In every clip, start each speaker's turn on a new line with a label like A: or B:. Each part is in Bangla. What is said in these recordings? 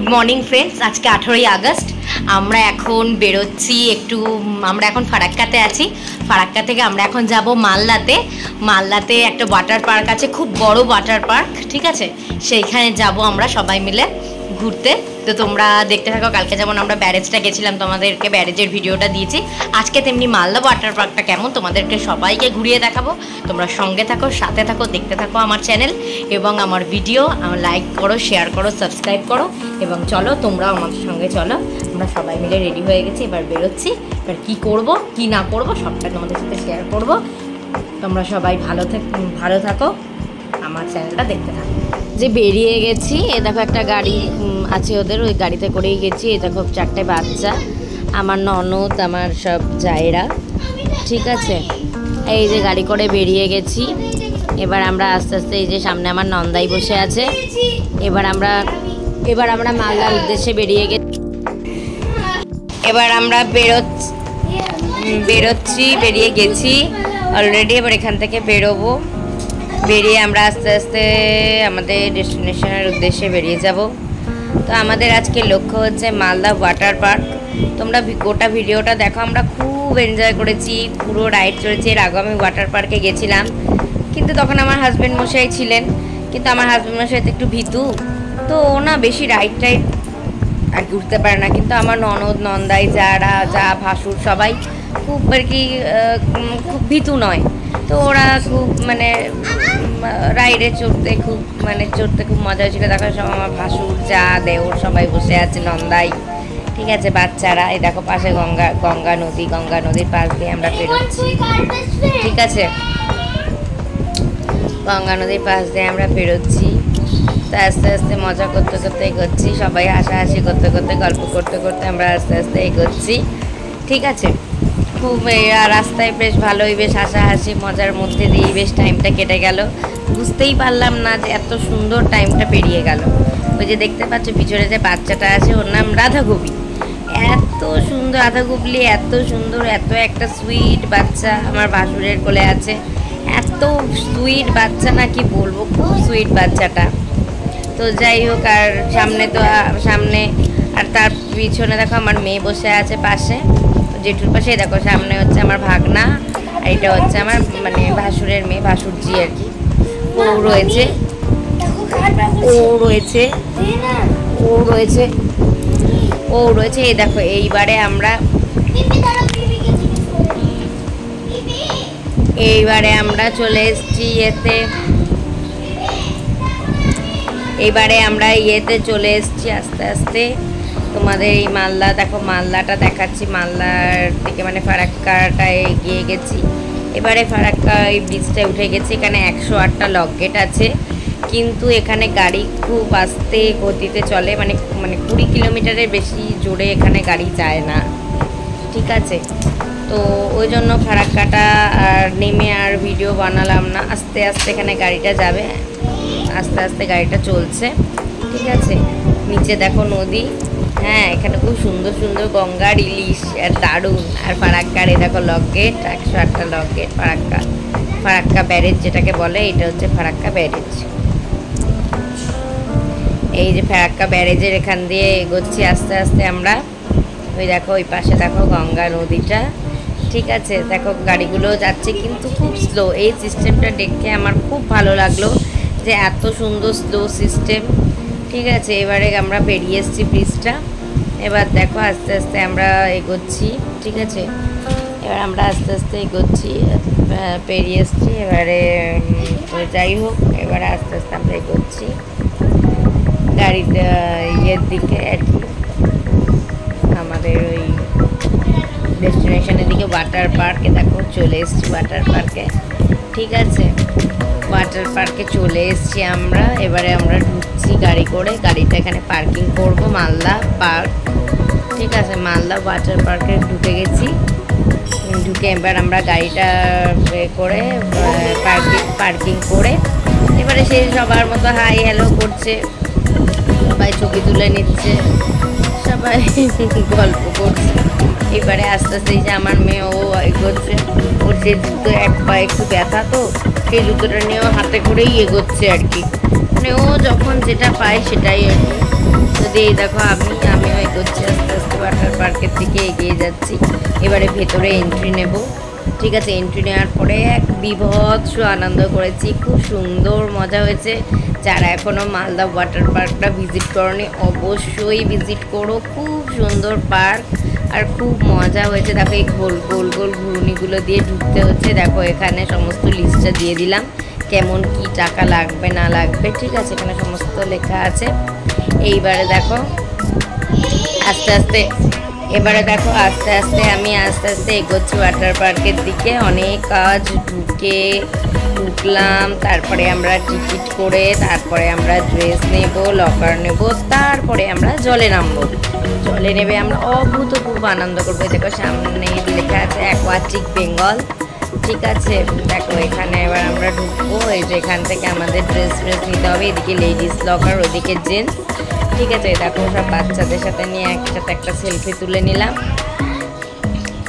A: গুড মর্নিং ফ্রেন্ডস, আজকে 18ই আগস্ট। আমরা এখন বেরোচ্ছি একটু, আমরা এখন ফারাক্কাতে আছি। ফারাক্কা থেকে আমরা এখন যাব মালদাতে। মালদাতে একটা ওয়াটার পার্ক আছে, খুব বড় ওয়াটার পার্ক, ঠিক আছে? সেইখানে যাব আমরা সবাই মিলে ঘুরতে। তো তোমরা দেখতে থাকো। কালকে যেমন আমরা ব্যারেজটা গেছিলাম, তোমাদেরকে ব্যারেজের ভিডিওটা দিয়েছি। আজকে তেমনি মালদা ওয়াটার পার্কটা কেমন তোমাদেরকে সবাইকে ঘুরিয়ে দেখাবো। তোমরা সঙ্গে থাকো, সাথে থাকো, দেখতে থাকো আমার চ্যানেল এবং আমার ভিডিও। লাইক করো, শেয়ার করো, সাবস্ক্রাইব করো এবং চলো তোমরাও আমাদের সঙ্গে চলো। আমরা সবাই মিলে রেডি হয়ে গেছি, এবার বেরোচ্ছি। এবার কী করবো কী না করবো সবটা তোমাদের সাথে শেয়ার করবো। তোমরা সবাই ভালো থাকো, আমার চ্যানেলটা দেখতে থাকো। যে বেরিয়ে গেছি, এ দেখো একটা গাড়ি আছে ওদের, ওই গাড়িতে করেই গেছি। এ দেখো 4টে বাচ্চা, আমার ননদ, আমার সব জায়েরা, ঠিক আছে? এই যে গাড়ি করে বেরিয়ে গেছি। এবার আমরা আস্তে আস্তে, এই যে সামনে আমার নন্দাই বসে আছে। এবার আমরা মালদার উদ্দেশ্যে বেরিয়ে গেছি। এবার আমরা বেরিয়ে গেছি অলরেডি। এবার এখান থেকে বেরোবো। বেরিয়ে আমরা আস্তে আস্তে আমাদের ডেস্টিনেশনের উদ্দেশ্যে বেরিয়ে যাব। তো আমাদের আজকে লক্ষ্য হচ্ছে মালদা ওয়াটার পার্ক। তোমরা গোটা ভিডিওটা দেখো। আমরা খুব এনজয় করেছি, পুরো রাইড চলেছে। এর আগে আমি ওয়াটার পার্কে গেছিলাম, কিন্তু তখন আমার হাজব্যান্ড মশাই ছিলেন। কিন্তু আমার হাজব্যান্ড মশাই তো একটু ভীতু, তো ও না বেশি রাইড টাইড আর কি উঠতে পারে না। কিন্তু আমার ননদ, নন্দাই, যা ভাসুর সবাই খুব আর কি খুব ভীতু নয়। তো ওরা খুব মানে রাইডে চড়তে খুব মজা হয়েছিল। দেখো সব আমার ভাসুর, যা, দেওর সবাই বসে আছে, নন্দাই, ঠিক আছে? বাচ্চারা, এই দেখো পাশে গঙ্গা নদীর পাশ দিয়ে আমরা পেরোচ্ছি, ঠিক আছে? গঙ্গা নদীর পাশ দিয়ে আমরা পেরোচ্ছি। তো আস্তে আস্তে মজা করতে করতে এগোচ্ছি, সবাই হাসাহাসি করতে করতে, গল্প করতে করতে আমরা আস্তে আস্তে এগোচ্ছি, ঠিক আছে? খুব রাস্তায় বেশ ভালোই, বেশ হাসাহাসি মজার মধ্যে দিয়ে বেশ টাইমটা কেটে গেল। বুঝতেই পারলাম না যে এত সুন্দর টাইমটা পেরিয়ে গেল। ওই যে দেখতে পাচ্ছ পিছনে যে বাচ্চাটা আছে, ওর নাম রাধাগোপী। এত সুন্দর রাধাগোপলি, এত সুন্দর, এত একটা সুইট বাচ্চা আমার ভাসুরের কোলে আছে। এত সুইট বাচ্চা না, কি বলবো, খুব সুইট বাচ্চাটা। তো যাই হোক, আর সামনে আর তার পিছনে দেখো আমার মেয়ে বসে আছে পাশে, জেঠুর পাশে। দেখো সামনে হচ্ছে আমার ভাগনা, আর এটা হচ্ছে আমার মানে ভাসুরের মেয়ে, ভাসুরজি আর কি। ও রয়েছে। এই দেখো এইবারে আমরা চলে এসেছি ইয়েতে চলে এসেছি আস্তে আস্তে। তোমাদের এই মালদা দেখো, মালদাটা দেখাচ্ছি। মালদার থেকে মানে ফারাক্কাটায় গিয়ে গেছি। এবারে ফারাক্কা এই ব্রিজটায় উঠে গেছি। এখানে 108টা লক গেট আছে, কিন্তু এখানে গাড়ি খুব আস্তে গতিতে চলে, মানে 20 কিলোমিটারের বেশি জোরে এখানে গাড়ি যায় না, ঠিক আছে? তো ওই জন্য ফারাক্কাটা আর নেমে আর ভিডিও বানালাম না। আস্তে আস্তে এখানে গাড়িটা যাবে, আস্তে আস্তে গাড়িটা চলছে, ঠিক আছে? নিচে দেখো নদী, হ্যাঁ, এখানে খুব সুন্দর সুন্দর গঙ্গার ইলিশ, আর দারুণ। আর ফারাক্কার এই দেখো লক গেট, 108টা লক গেট। ফারাক্কা ব্যারেজ যেটাকে বলে, এটা হচ্ছে ফারাক্কা ব্যারেজ। এই যে ফারাক্কা ব্যারেজের এখান দিয়ে এগোচ্ছি আস্তে আস্তে আমরা। ওই দেখো ওই পাশে দেখো গঙ্গা নদীটা, ঠিক আছে? দেখো গাড়িগুলো যাচ্ছে কিন্তু খুব স্লো। এই সিস্টেমটা দেখে আমার খুব ভালো লাগলো, যে এত সুন্দর স্লো সিস্টেম, ঠিক আছে? এবারে আমরা পেরিয়ে এসেছি ব্রিজটা। এবার দেখো আস্তে আস্তে আমরা এগোচ্ছি, ঠিক আছে? এবার আমরা আস্তে আস্তে এগোচ্ছি, পেরিয়ে এসেছি এবারে। তো যাই হোক, এবারে আস্তে আস্তে আমরা এগোচ্ছি গাড়িটা ইয়ের দিকে আর কি, আমাদের ওই ডেস্টিনেশনের দিকে, ওয়াটার পার্কে। দেখো চলে এসেছি ওয়াটার পার্কে, ঠিক আছে? ওয়াটার পার্কে চলে এসেছি আমরা। এবারে আমরা ঢুকছি গাড়ি করে। গাড়িটা এখানে পার্কিং করব, মালদা পার্ক, ঠিক আছে? মালদা ওয়াটার পার্কে ঢুকে গেছি। ঢুকে এবার আমরা গাড়িটা করে পার্কিং করে এবারে সেই সবার মতো হাই হ্যালো করছে, সবাই ছবি তুলে নিচ্ছে, সবাই গল্প করছে। এবারে আস্তে আস্তে যে আমার মেয়ে ও এগোচ্ছে, ওর যে জুতো এক পা একটু ব্যথা, তো সেই জুতোটা নিয়েও হাতে করেই এগোচ্ছে আর কি। মানে ও যখন যেটা পায় সেটাই আর কি। তো যে দেখো আমিও এগোচ্ছি আস্তে আস্তে ওয়াটার পার্কের দিকে এগিয়ে যাচ্ছি। এবারে ভেতরে এন্ট্রি নেব। ঠিক আছে, এন্ট্রি নেওয়ার পরে এক বিভৎস আনন্দ করেছি, খুব সুন্দর মজা হয়েছে। যারা এখনও মালদা ওয়াটার পার্কটা ভিজিট করনি অবশ্যই ভিজিট করো, খুব সুন্দর পার্ক আর খুব মজা হয়েছে। দেখো এই গোল গোল গোল ঘুরুনিগুলো দিয়ে ঢুকতে হচ্ছে। দেখো এখানে সমস্ত লিস্টটা দিয়ে দিলাম, কেমন কি টাকা লাগবে না লাগবে। ঠিক আছে, এখানে সমস্ত লেখা আছে। এইবারে দেখো আস্তে আস্তে আমি আস্তে আস্তে এগোচ্ছি ওয়াটার পার্কের দিকে। অনেক কাজ ঢুকলাম, তারপরে আমরা টিকিট করে, তারপরে আমরা ড্রেস নেব, লকার নেব, তারপরে আমরা জলে নামবো। জলে নেবে আমরা অভূতপূর্ব আনন্দ করবো। দেখো সামনে লেখা আছে অ্যাকোয়াটিক বেঙ্গল। ঠিক আছে, দেখো এখানে এবার আমরা ঢুকবো। এই যে এখান থেকে আমাদের ড্রেস নিতে হবে। এদিকে লেডিস লকার, ওদিকে জেন্টস। ঠিক আছে, দেখো সব বাচ্চাদের সাথে নিয়ে একসাথে একটা সেলফি তুলে নিলাম।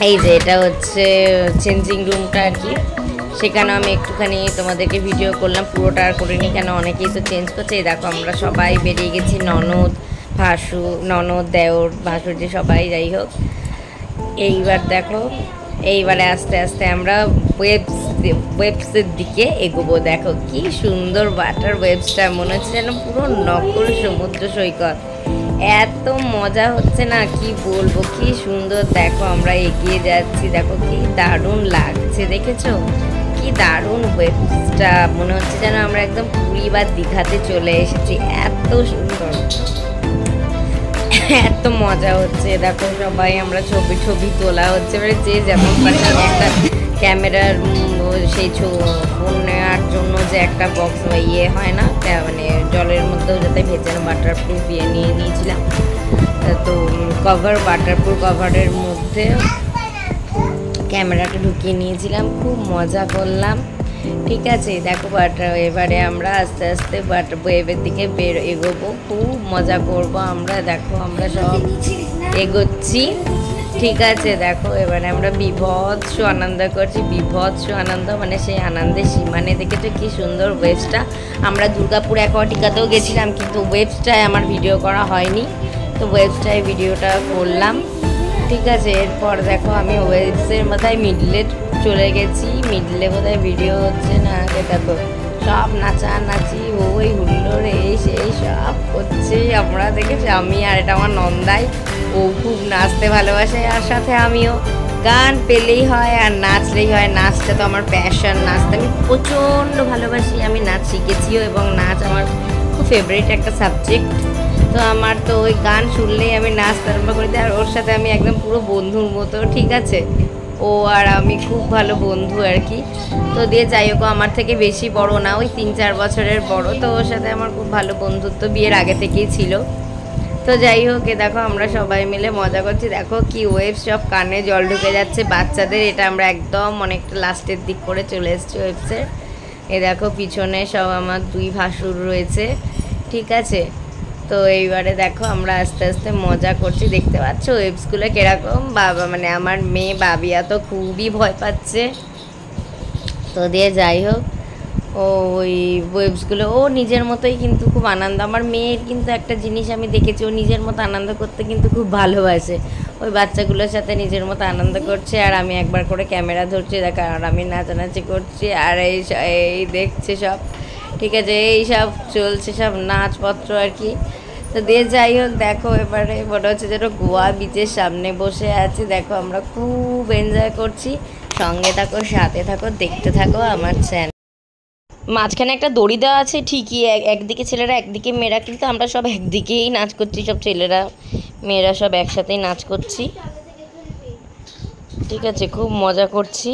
A: এই যে এটা হচ্ছে চেঞ্জিং রুমটা আর কি, সেখানে আমি একটুখানি তোমাদেরকে ভিডিও করলাম, পুরোটা আর করিনি কেন অনেকেই তো চেঞ্জ করছে। এই দেখো আমরা সবাই বেরিয়ে গেছি, ননদ দেওর ভাসুর যে সবাই, যাই হোক। এইবার দেখো এইবারে আস্তে আস্তে আমরা ওয়েবসের দিকে এগোবো। দেখো কি সুন্দর ওয়াটার ওয়েবসটা, মনে হচ্ছে যেন পুরো নকল সমুদ্র সৈকত। এত মজা হচ্ছে না কি বলবো, কি সুন্দর। দেখো আমরা এগিয়ে যাচ্ছি, দেখো কি দারুণ লাগছে, দেখেছো কি দারুণ ওয়েবসটা। মনে হচ্ছে যেন আমরা একদম পুরী বা দীঘাতে চলে এসেছি, এত সুন্দর, এত মজা হচ্ছে। দেখো সবাই আমরা ছবি তোলা হচ্ছে, এবারে যে যেমন পারে একটা ক্যামেরার সেই ফোন নেওয়ার জন্য যে একটা বক্স হয় না, মানে জলের মধ্যেও যাতে ভেজে না, ওয়াটারপ্রুফ নিয়ে নিয়েছিলাম। তো ওয়াটারপ্রুফ কভারের মধ্যে ক্যামেরাটা ঢুকিয়ে নিয়েছিলাম, খুব মজা করলাম। ঠিক আছে, দেখো এবারে আমরা আস্তে আস্তে ওয়েবের দিকে এগোবো, খুব মজা করব আমরা। দেখো আমরা সব এগোচ্ছি। ঠিক আছে, দেখো এবারে আমরা বিভৎস আনন্দ করছি, বিভৎস আনন্দ, মানে সেই আনন্দের সীমানে। দেখেছো কি সুন্দর ওয়েবসটা। আমরা দুর্গাপুর অ্যাকোয়াটিকাতেও গেছিলাম, কিন্তু ওয়েবসটায় আমার ভিডিও করা হয়নি, তো ওয়েবসটায় ভিডিওটা করলাম। ঠিক আছে, এরপর দেখো আমি ওয়েবসের মাথায় মিডলে চলে গেছি। মিডলে বোধহয় ভিডিও হচ্ছে না, দেখো সব নাচানাচি ওই হুল্লোড় এই সেই সব করছে আমরা দেখেছি। আমি আর এটা আমার নন্দাই, ও খুব নাচতে ভালোবাসে, আর সাথে আমিও। গান পেলেই হয় আর নাচলেই হয়, নাচটা তো আমার প্যাশন, নাচতে আমি প্রচণ্ড ভালোবাসি। আমি নাচ শিখেছিও এবং নাচ আমার খুব ফেভারিট একটা সাবজেক্ট। তো আমার তো ওই গান শুনলেই আমি নাচতে আরম্ভ করে দিই, আর ওর সাথে আমি একদম পুরো বন্ধুর মতো। ঠিক আছে, ও আর আমি খুব ভালো বন্ধু আর কি। তো দিয়ে যাই হোক, আমার থেকে বেশি বড় না, ওই 3-4 বছরের বড়। তো ওর সাথে আমার খুব ভালো বন্ধুত্ব বিয়ের আগে থেকেই ছিল। তো যাই হোক, দেখো আমরা সবাই মিলে মজা করছি। দেখো কি ওয়েবস, সব কানে জল ঢুকে যাচ্ছে বাচ্চাদের। এটা আমরা একদম অনেকটা লাস্টের দিক করে চলে এসেছি ওয়েবসের। দেখো পিছনে সব আমার 2 ভাসুর রয়েছে। ঠিক আছে, তো এইবারে দেখো আমরা আস্তে আস্তে মজা করছি। দেখতে পাচ্ছ ওয়েবসগুলো কিরকম। বাবা মানে আমার মেয়ে বাবিয়া তো খুবই ভয় পাচ্ছে। তো দিয়ে যাই হোক, ওই ওয়েবসগুলো ও নিজের মতোই কিন্তু খুব আনন্দ। আমার মেয়ের কিন্তু একটা জিনিস আমি দেখেছি, ও নিজের মতো আনন্দ করতে কিন্তু খুব ভালোবাসে। ওই বাচ্চাগুলোর সাথে নিজের মতো আনন্দ করছে, আর আমি একবার করে ক্যামেরা ধরছি, দেখো আর আমি নাচানাচি করছি, আর এই দেখছে সব। ঠিক আছে, এই সব চলছে, সব নাচপত্র আর কি। তো দিয়ে যাই হোক, দেখো এবারে মনে হচ্ছে যেন গোয়া বিচের সামনে বসে আছি। দেখো আমরা খুব এনজয় করছি। সঙ্গে থাকো, সাথে থাকো, দেখতে থাকো আমার চ্যানেল। মাঝখানে একটা দড়ি দেওয়া আছে ঠিকই, একদিকে ছেলেরা একদিকে মেয়েরা, কিন্তু আমরা সব একদিকেই নাচ করছি, সব ছেলেরা মেয়েরা সব একসাথেই নাচ করছি। ঠিক আছে, খুব মজা করছি।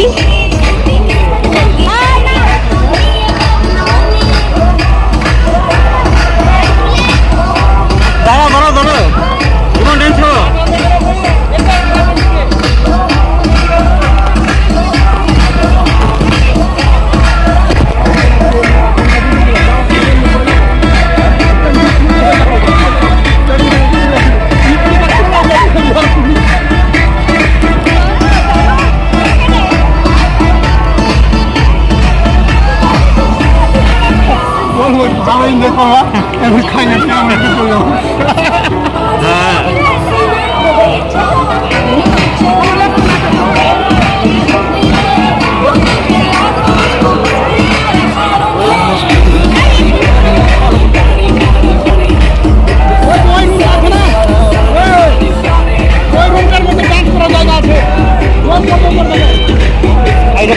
A: দেখি।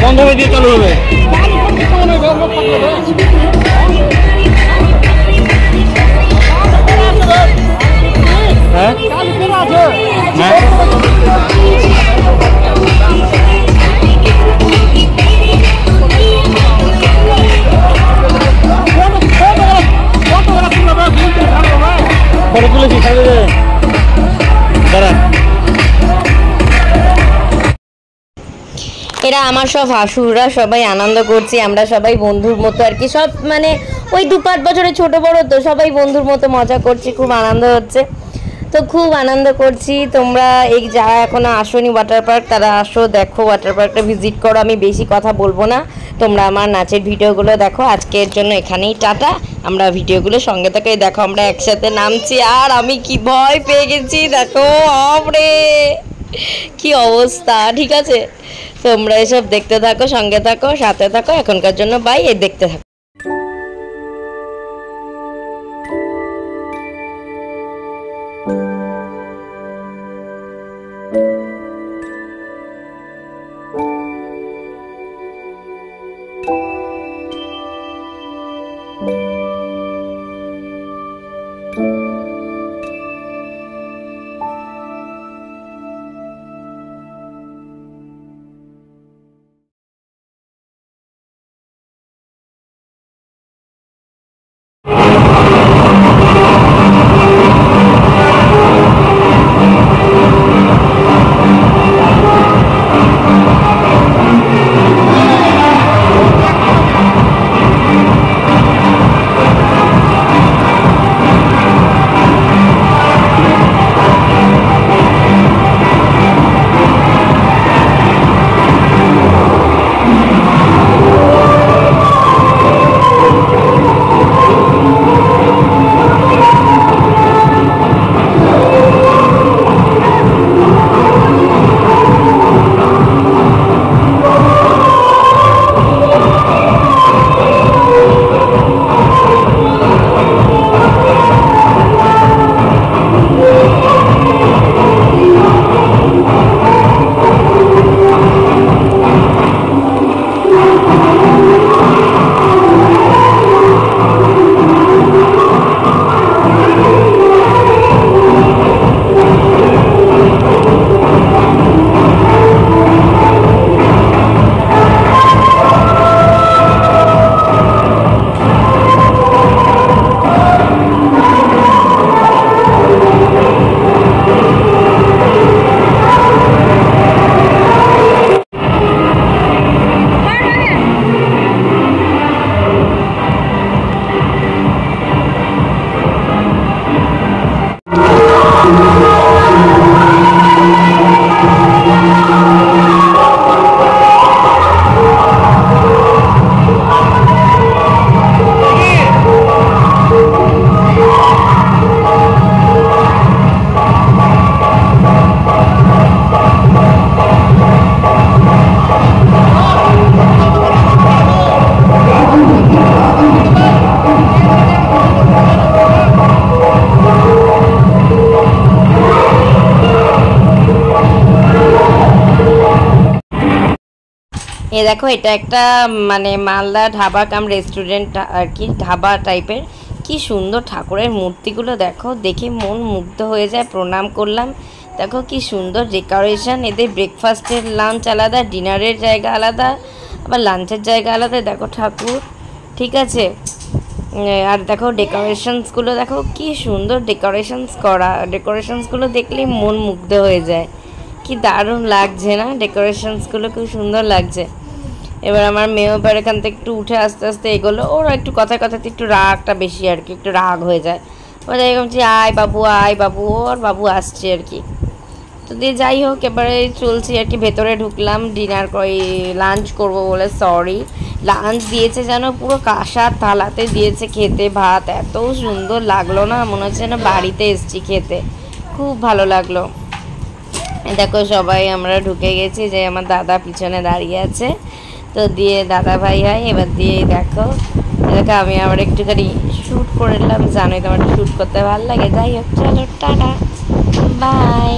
B: বন্ধ হয়ে দিয়ে চালু হবে।
A: এরা আমার সব হাসুরা, সবাই আনন্দ করছি আমরা, সবাই বন্ধুর মতো আর কি, সব মানে ওই 2-5 বছরের ছোট বড় তো সবাই বন্ধুর মতো মজা করছি, খুব আনন্দ হচ্ছে। তো খুব আনন্দ করছি। তোমরা এই যারা এখনো আসোনি ওয়াটার পার্ক তারা আসো, দেখো ওয়াটার পার্কটা ভিজিট করো। আমি বেশি কথা বলবো না, তোমরা আমার নাচের ভিডিওগুলো দেখো। আজকের জন্য এখানেই টাটা, আমরা ভিডিওগুলো সঙ্গে থেকে দেখো, আমরা একসাথে নামছি। আর আমি কি ভয় পেয়ে গেছি দেখো, বাপরে কি অবস্থা। ঠিক আছে, তোমরা এসব দেখতে থাকো, সঙ্গে থাকো, সাথে থাকো। এখনকার জন্য বাই, এই দেখতে থাকো। এ দেখো, এটা একটা মানে মালদা ধাবা কাম রেস্টুরেন্ট আর কি, ধাবা টাইপের। কি সুন্দর ঠাকুরের মূর্তিগুলো দেখো, দেখে মন মুগ্ধ হয়ে যায়। প্রণাম করলাম, দেখো কি সুন্দর ডেকোরেশন, এদের ব্রেকফাস্টের লাঞ্চ আলাদা, ডিনারের জায়গা আলাদা, আবার লাঞ্চের জায়গা আলাদা। দেখো ঠাকুর, ঠিক আছে। আর দেখো ডেকোরেশনসগুলো দেখো কি সুন্দর ডেকোরেশনস করা, ডেকোরেশনসগুলো দেখলেই মন মুগ্ধ হয়ে যায়। কি দারুণ লাগছে না, ডেকোরেশনসগুলো খুব সুন্দর লাগছে। এবার আমার মেয়েও এবার এখান থেকে একটু উঠে আস্তে আস্তে এগোলো, ওর একটু কথায় কথাতে একটু রাগটা বেশি আর কি, একটু রাগ হয়ে যায়। ওরা এরকম যে আয় বাবু আয় বাবু, ওর বাবু আসছে আর কি। তো দিয়ে যাই হোক এবারে চলছি আর কি, ভেতরে ঢুকলাম ডিনার করে, লাঞ্চ করব বলে। সরি, লাঞ্চ দিয়েছে যেন পুরো কাঁসার থালাতে দিয়েছে খেতে ভাত, এত সুন্দর লাগলো না, মনে হচ্ছে না বাড়িতে এসছি খেতে, খুব ভালো লাগলো। দেখো সবাই আমরা ঢুকে গেছি, যে আমার দাদা পিছনে দাঁড়িয়ে আছে, তো দিয়ে দাদা ভাই হয় এবার দিয়ে দেখো আমি আবার একটুখানি শ্যুট করে নিলাম, জানোই তোমার শ্যুট করতে ভালো লাগে। যাই হোক চলো টাটা বাই।